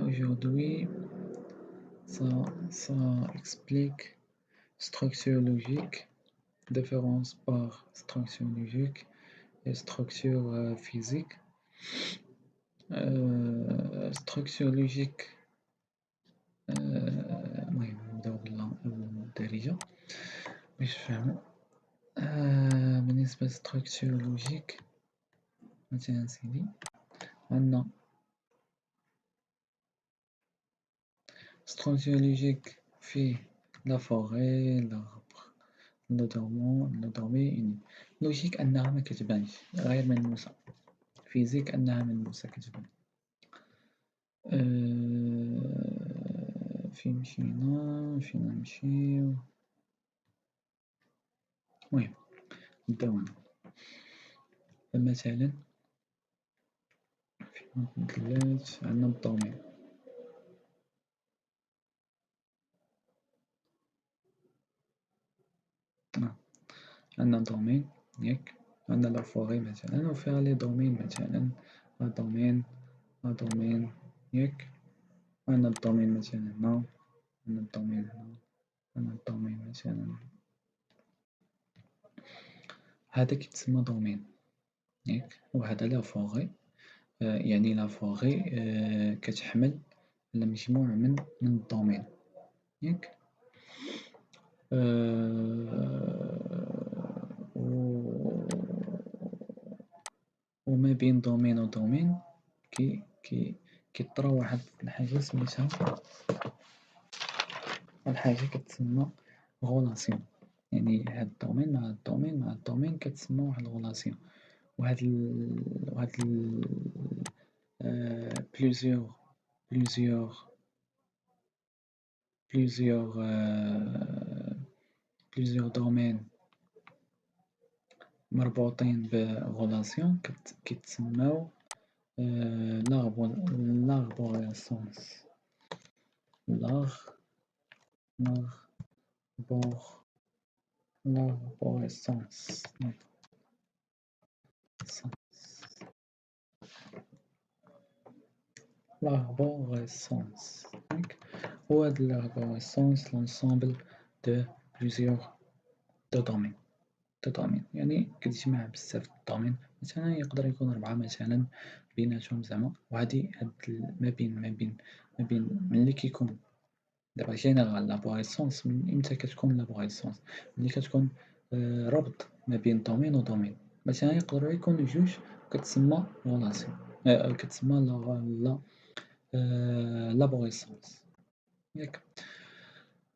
Aujourd'hui, ça explique structure logique, différence par structure logique et structure physique. Structure logique المهم نبداو بالدارجة باش تفهمو. بالنسبة للستركتور لوجيك مثلا سيدي عندنا ستركتور لوجيك فيه لا فوغي لاربر لو دومي لوجيك أنها مكتبانش غير ملموسة، فيزيك أنها ملموسة كتبان. فين نمشيو؟ المهم نبداو هنا. فمثلا مثلات عندنا الدومين، عندنا دومين ياك، عندنا لا فوغي مثلا وفيها لي دومين مثلا دومين ياك، عندنا الدومين مثلا هنا، عندنا الدومين هنا، عندنا الدومين مثلا هذا كيتسمى دومين ياك، وهذا لا فوغي. يعني لا فوغي كتحمل على مجموع من الدومين ياك. وما بين دومين و دومين كيطرا واحد الحاجة سميتها الحاجة كتسمى غولاسيون، يعني هاد الدومين مع الدومين مع الدومين كتسمى واحد الغولاسيون، وهاد بليزيور دومين مربوطين بغولاسيون كيتسماو لاربوريسونس. لاربوريسونس وهاد لاربوريسونس لونسومبل دو بليزيور دومين، يعني كتجمع بزاف الدومين، مثلا يقدر يكون 4 مثلا بيناتهم زعما، وهادي ما بين ملي كيكون دابا جينيرال لابوريسونس. إمتى كتكون لابوريسونس؟ ملي كتكون ربط ما بين دومين و دومين، مثلا يقدروا يكونوا جوج كتسمى غولاسيون، كتسمى لابوريسونس ياك.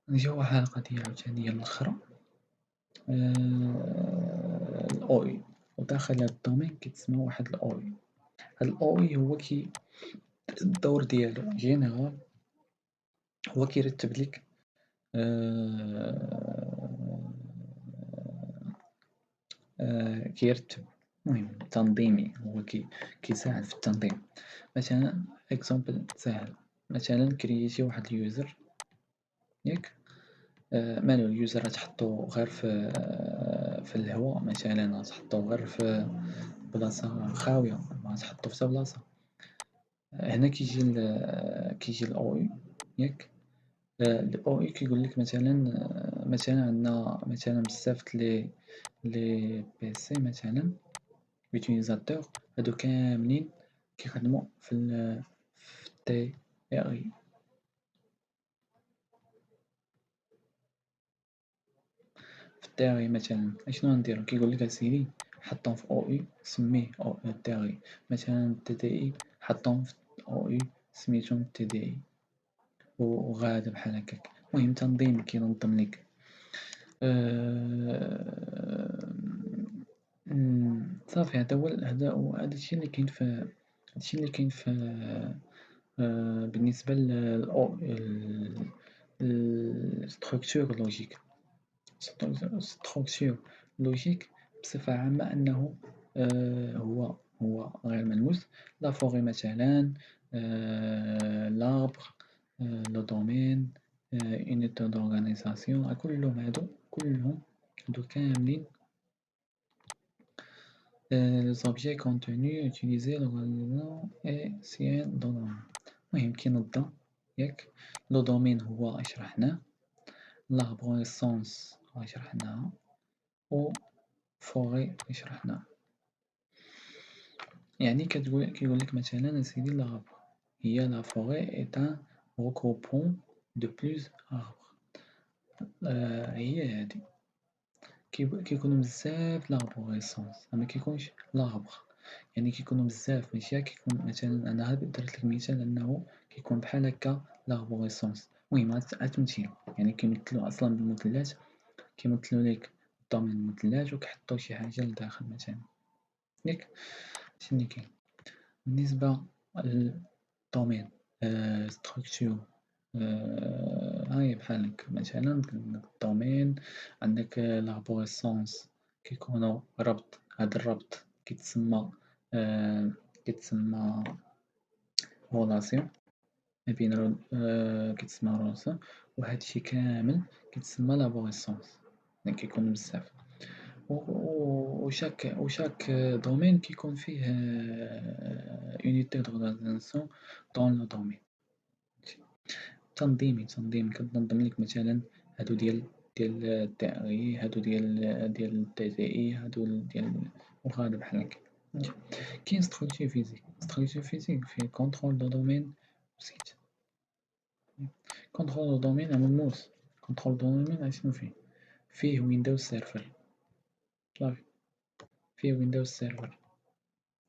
نجيو واحد القضية عاوتانية الأخرى، الأوي، وداخل هاد الدومين كيتسمى واحد الأوي. هاد الأوي هو الدور ديالو جينيرال، هو كيرتب ليك كيرتب، المهم تنظيمي، هو كيساعد في التنظيم. مثلا اكزومبل ساهل، مثلا كرييتي واحد اليوزر ياك، مالو اليوزر غتحطو غير في الهواء مثلا، غتحطو غير في بلاصة خاوية، ما غتحطو في حتى بلاصة. هنا كيجي الأوي ياك. الأوي كيقولك مثلا عندنا مثلا بزاف لي بيسي مثلا لوتيليزاتور، هادو كاملين كيخدمو في التي اي. في التي مثلا اشنو نديرو؟ كيقولك اسيدي حطهم في او اي سميه تي اي، مثلا تي دي اي حطهم في او اي سميتهم تي دي اي، وغادا بحال هكاك. المهم تنظيم كينظم ليك. صافي هذا هو الشيء اللي كاين في بالنسبة للستركتور لوجيك. ستركتور لوجيك بصفة عامة أنه هو غير ملموس. لا فوغي مثلا، لاربر، لو دومين، unité d'organisation، كلهم كاملين les objets contenus utilisés لوغاريتم et سين دو دومين. المهم كينظم ياك. لو دومين هو شرحناه، لاربغويسونس شرحناها، و فوغي شرحناها. يعني كيقولك مثلا أسيدي لاربغ هي لا فوغي est un regroupement de plusieurs arbres. هي هادي كيكونوا بزاف لاربغويسونس، مكيكونش لاربغ، يعني كيكونوا بزاف، ماشي كيكون مثلا أنا درت لك مثال أنه كيكون بحال هكا لاربغويسونس. المهم هاد تمثيل، يعني كيمثلو أصلا بالمثلثات، كيمثلو ليك الدومين المثلث وكيحطو شي حاجة لداخل مثلا ياك. هادشي لي كاين بالنسبة للدومين. ستركتور هاهي بحال هاكا مثلا عندك الدومين، عندك لاربغويسونس كيكونو ربط. هاد الربط كيتسمى كيتسمى غولاسيون ما بين كيتسمى غولاسيون، وهادشي كامل كيتسمى لابغويسونس، يعني كيكونو بزاف. وشاك دومين كيكون فيه unité de organisation dans le domaine. تنظيمي كتنظم لك مثلا هادو ديال التي هادو ديال التي هادو ديال وهذا بحال هكا. كاين ستركتور فيزيك فيه كونترول دو دومين وسيت. كونترول دو دومين ملموس. كونترول دو دومين اشنو فيه ويندوز سيرفر صافي، فيه ويندوز سيرفر.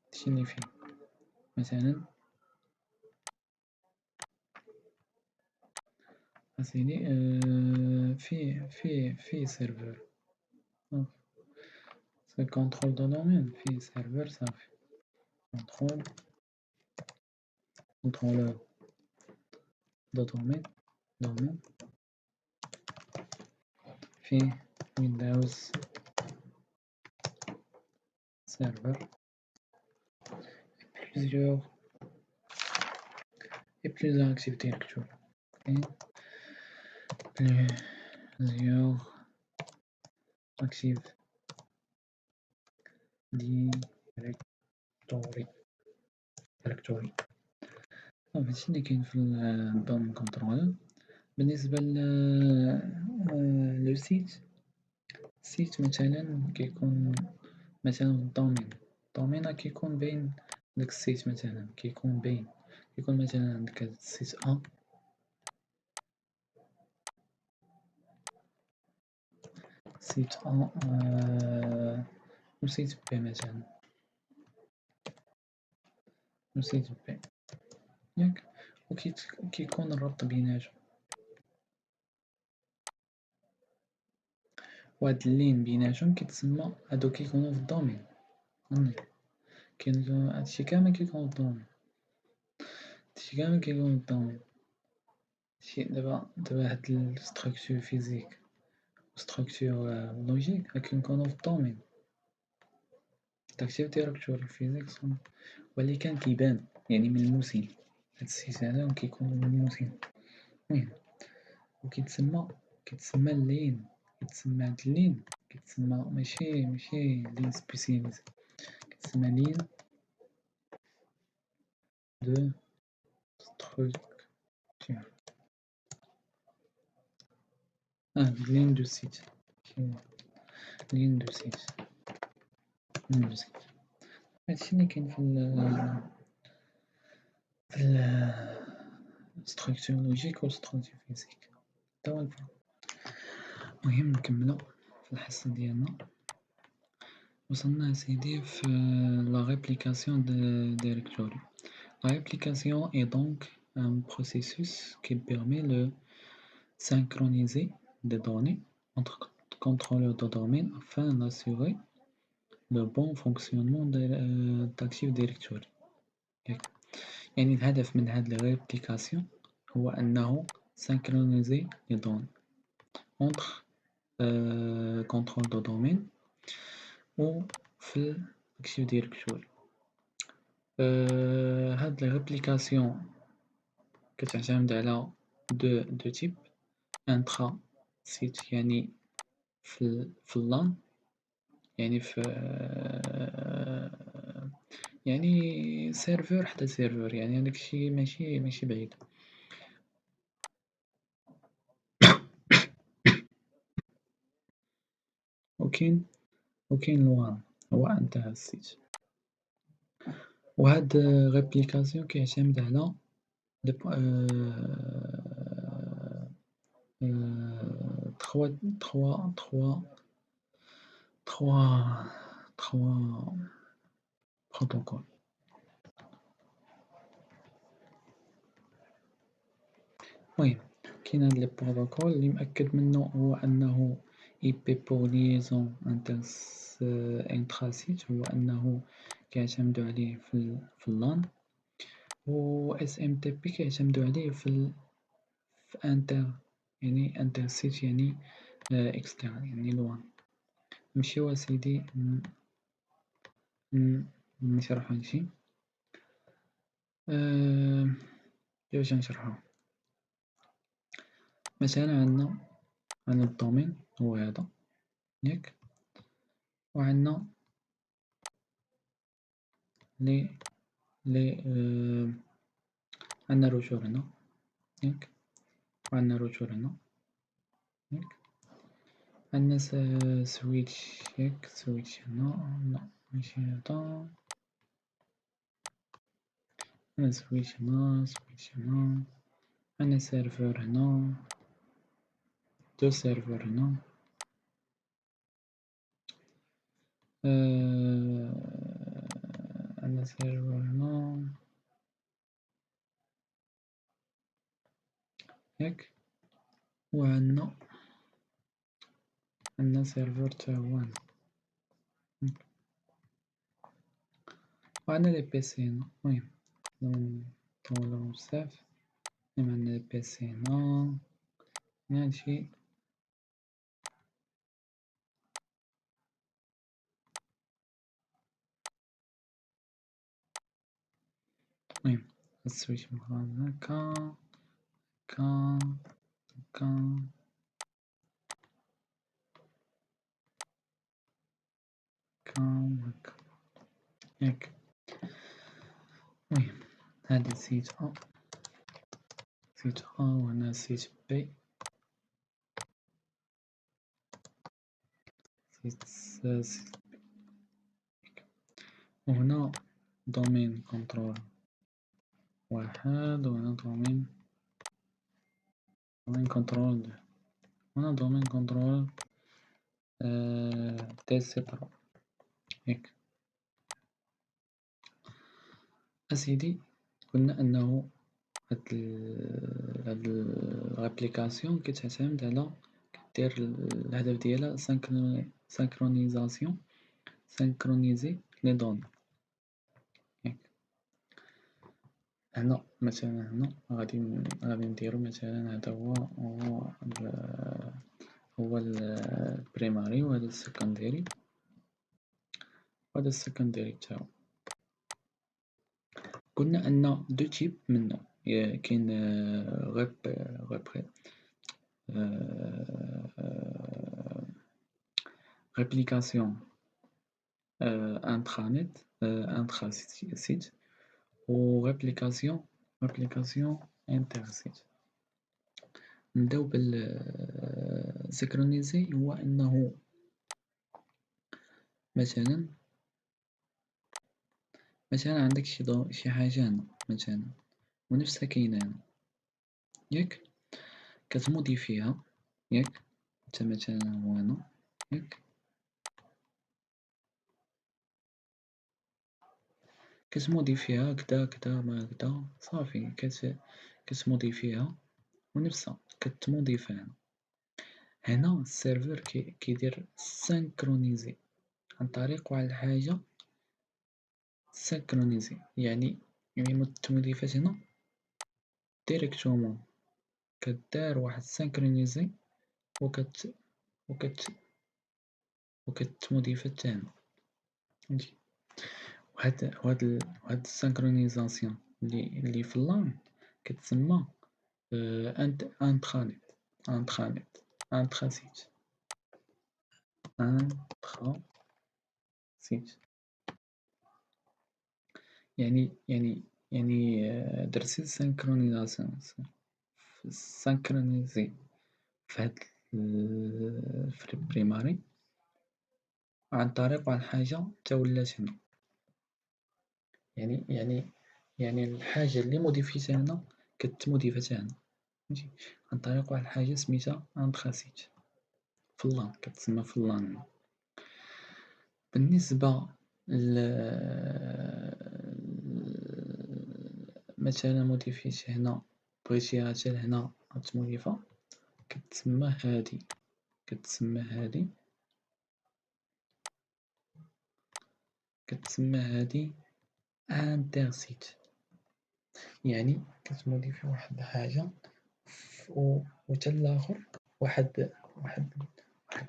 هادشي لي فيه مثلا أسيدي فيه سيرفر صافي. كونترول دو دومين فيه سيرفر صافي. كونترولور دو دومين فيه ويندوز سيرفر plusieurs Active Directory. Plusieurs Active Directory. هادشي اللي كاين في الدومين كنترول. بالنسبة لو سيت مثلا كيكون مثلا الدومين كيكون بين داك السيت مثلا كيكون مثلا عندك السيت أ، سيت أ وسيت بي مثلا وسيت بي ياك، وكيكون الربط بيناتهم. وهاد اللين بيناتهم كيتسمى هادو كيكونو في الدومين. كاين هادشي كامل كيكون في الدومين. دابا هاد الستركتور فيزيك وستركتور لوجيك كيكونو في الدومين. داكشي ديريكتوري فيزيك ولي كان كيبان يعني ملموسين. هاد السيت هذا كيكونو ملموسين. المهم وكيتسمى اللين. كيتسمى هاد اللين كيتسمى ماشي لين سبيسياليزي، كيتسمى لين دو ستركتور. لين دو سيت. هادشي لي كاين في ستركتور لوجيك و ستركتور فيزيك. تا هو الفرق. المهم نكملو في الحصة ديالنا. وصلنا أسيدي في la réplication de directory. La réplication est donc un processus qui permet de synchroniser des données entre contrôleurs de domaine afin d'assurer le bon fonctionnement d'Active Directory. يعني الهدف من هذه الريبليكاسيون هو أنه synchroniser les données entre contrôle de domaine و في Active Directory. هاد الريبليكاسيون كتعتمد على دو تيب. انترا سيت يعني في اللان، يعني في يعني سيرفر حتى سيرفر، يعني هداك الشي ماشي بعيد. وكاين الوان، هو انتهى السيت. وهاد غابليكاسيون كيعتمد على لي ب 3 بروتوكول. المهم كاين هاد لي بروتوكول اللي مأكد منه هو أنه IP pour liaison intrasite، هو أنه كيعتمدو عليه في اللان، و SMTP كيعتمدو عليه في انتر، يعني انتر سيت، يعني اكسترن، يعني لوان. نمشيو أسيدي نشرحو هادشي. كيفاش نشرحو؟ مثلا عندنا الدومين هو هذا ياك، وعندنا لي عندنا روتور هنا ياك، وعندنا روتور هنا ياك، عندنا سويتش ياك، سويتش هنا، لا ماشي هذا، عندنا سويتش هنا، سويتش هنا، عندنا سيرفر هنا، دو سيرفر هنا، عندنا سيرفر هنا ياك، وعندنا سيرفر تا هو هنا، وعندنا لي بيسي هنا. المهم نطولو بزاف. المهم عندنا لي بيسي هنا، هادشي المهم السويتش مخرج هكا هكا هكا هكا وهكا ياك. المهم هادي سيت أ، سيت أ، وهنا سيت بي، سيت وهنا دومين كنترول واحد، وهنا دومين كنترول دو، وهنا دومين كنترول دي سي 3 ياك. أسيدي قلنا أنه هاد الابليكاسيون كتعتمد على، كدير الهدف ديالها سانكرونيزي لي دوني ياك. هنا مثلا هنا غادي نديرو مثلا هذا هو البريماري، وهذا السكندري، وهذا السكندري تاعو. قلنا أن دو تيب منه، كاين ريبليكاسيون انترانيت انتراسيت، و ريبليكاسيون انترسيت. نبداو سينكرونيزي، هو أنه مثلا عندك شي حاجة هنا مثلا، ونفسها كاينة هنا ياك، كتموديفيها ياك، نتا مثلا هو هنا ياك، كتموديفيها كدا كدا ما كدا صافي، كتموديفيها ونفسها كتموديفا هنا. هنا السيرفر كيدير سانكرونيزي عن طريق واحد الحاجة سانكرونيزي، يعني التموديفات هنا ديريكتومون كدار واحد سانكرونيزي وكت وكتموديفا حتى هنا فهمتي. وهاد السانكرونيزاسيون اللي في اللان كتسمى انترانيت انتراسيت انتراسيت. درتي سانكرونيزي في هاد في البريماري عن طريق واحد الحاجة حتى ولات هنا، يعني يعني يعني الحاجة اللي موديفيتها هنا كتموديفا حتى هنا، فهمتي، عن طريق واحد الحاجة سميتها انتراسيت في اللان، كتسمى في اللان. بالنسبة ل مثلا موديفيتي هنا، بغيتيها حتى لهنا تموديفا، كتسمى هادي، كتسمى هادي كتسمى هادي انترسيت، يعني كتموديفي واحد الحاجة وتا لاخر واحد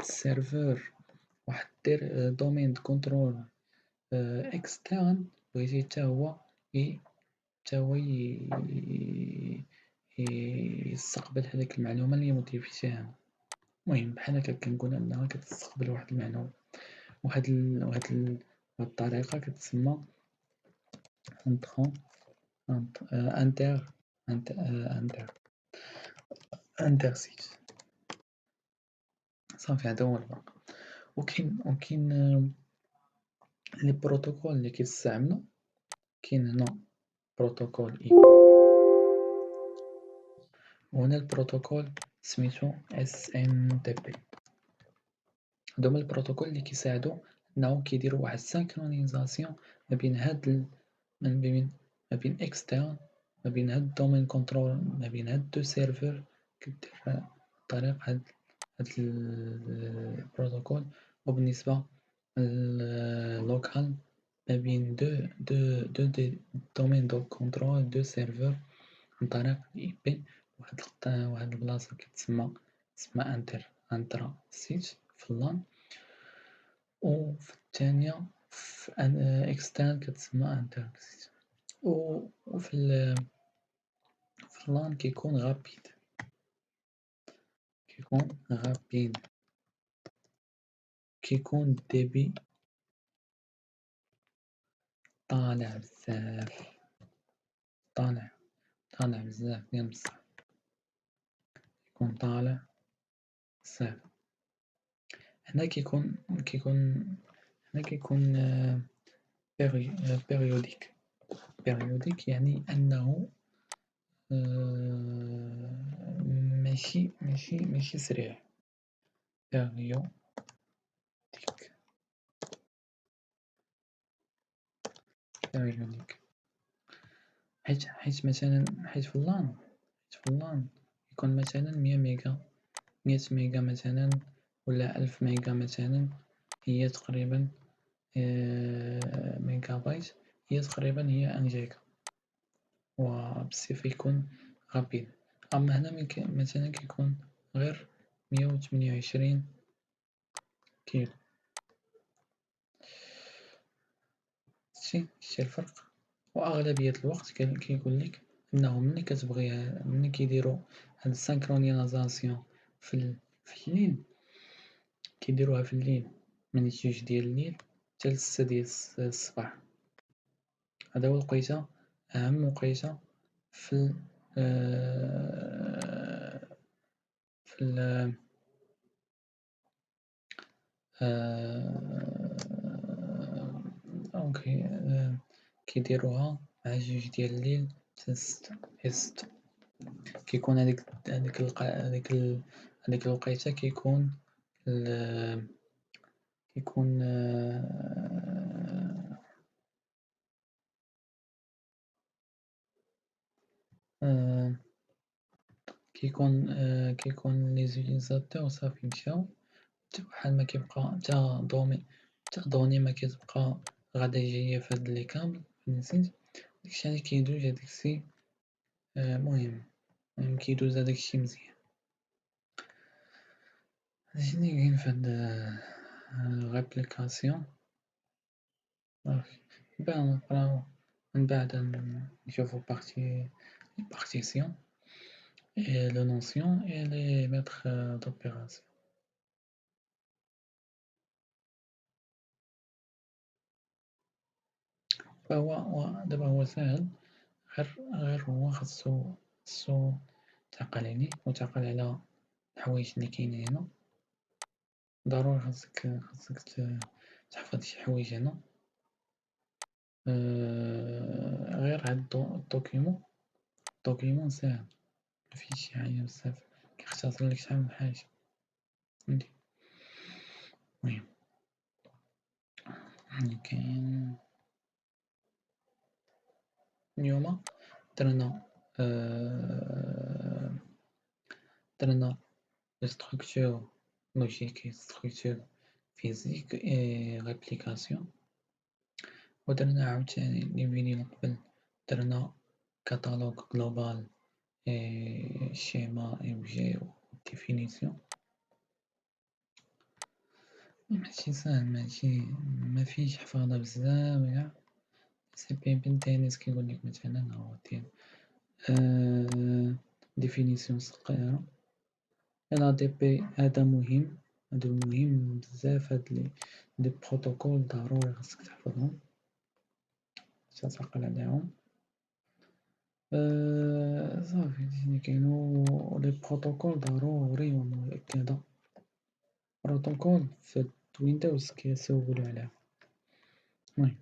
السيرفور، واحد دير دومين كنترول اكسترن، بغيتي تا هو يستقبل هذيك المعلومة اللي موديفيتيها. المهم بحال هكا كنقول أنها كتستقبل واحد المعلومة، الطريقة كتسمى انتر انتر انتر انترسيت. صافي هذا هو الفرق. وكاين لي بروتوكول اللي كيستعملوا، كاين هنا بروتوكول اي، وهنا البروتوكول سميتو SMTP. هادو هما البروتوكول اللي كيساعدو انهم كيديروا واحد السانكرونيزاسيون ما بين ما بين اكسترن، ما بين هاد الدومين كنترول، ما بين هاد دو سيرفر، كدير عن طريق هاد البروتوكول. وبالنسبة لوكال ما بين دو دومين دو كنترول، دو سيرفر، عن طريق اي بي. واحد البلاصة كتسمى انترا سيت في اللان، وفي الثانية في اكسترن كتسمى انترسيت. وفي اللان كيكون غابيد، كيكون الديبي طالع بزاف، طالع بزاف ديال بصح، كيكون طالع بزاف. هنا كيكون بيريوديك. يعني أنه ماشي سريع. بيريوديك حيت مثلا في اللان يكون مثلا 100 ميجا مثلا، ولا 1000 ميجا مثلا، هي تقريبا ميجا بايت، هي تقريبا هي 1 جيجا، وبصفة يكون غابيد. أما هنا مثلا كيكون غير 128 كيلو. شتي الفرق. وأغلبية الوقت كيقولك أنه ملي كيديرو هاد السانكرونيزاسيون في الليل، كيديروها في الليل من 2 ديال الليل حتى ل6 ديال الصباح. هذا هو الوقيتة، أهم وقيتة في في ال أوكي كيديروها مع 2 ديال الليل حتى ل6. كيكون هاديك الوقيتة كيكون كيكون كيكون لي زوتيزاتور صافي مشاو، حتى بحال ما كيبقى حتى دوني ما كتبقى غادا جاية في هاد لي كابل، نسيت داكشي علاش كيدوز هاداكشي. المهم كيدوز هاداكشي مزيان. هادشي لي كاين في هاد لابليكاسيون. صافي نقراو من بعد نشوفو partition et le notion et les maîtres d'opération. دابا هو ساهل، غير هو خاصو تعقل عليه وتعقل على الحوايج اللي كاينين هنا، ضروري خاصك تحفظ شي حوايج هنا، غير هاد الدوكيمون ساهل مفيهش شي حاجة بزاف، كيختصر لك شحال من حاجة فهمتي. المهم كاين اليوما درنا درنا structure logique et structure physique et réplication، ودرنا عاوتاني لي فيديو قبل درنا catalogue global et schéma objet و définition. ماشي ساهل، مفيهش حفاظة بزاف قاع، سي بين تانيت كيقولك مثلا هاهو دير définition صغيرة. الADP هذا مهم، هادو مهم بزاف، هاد لي بروتوكول ضروري خاصك تحفظهم باش تعقل عليهم. صافي هادشي لي كاين، و لي بروتوكول ضروري ومؤكدة، بروتوكول في ويندوز كيسولو عليها. المهم.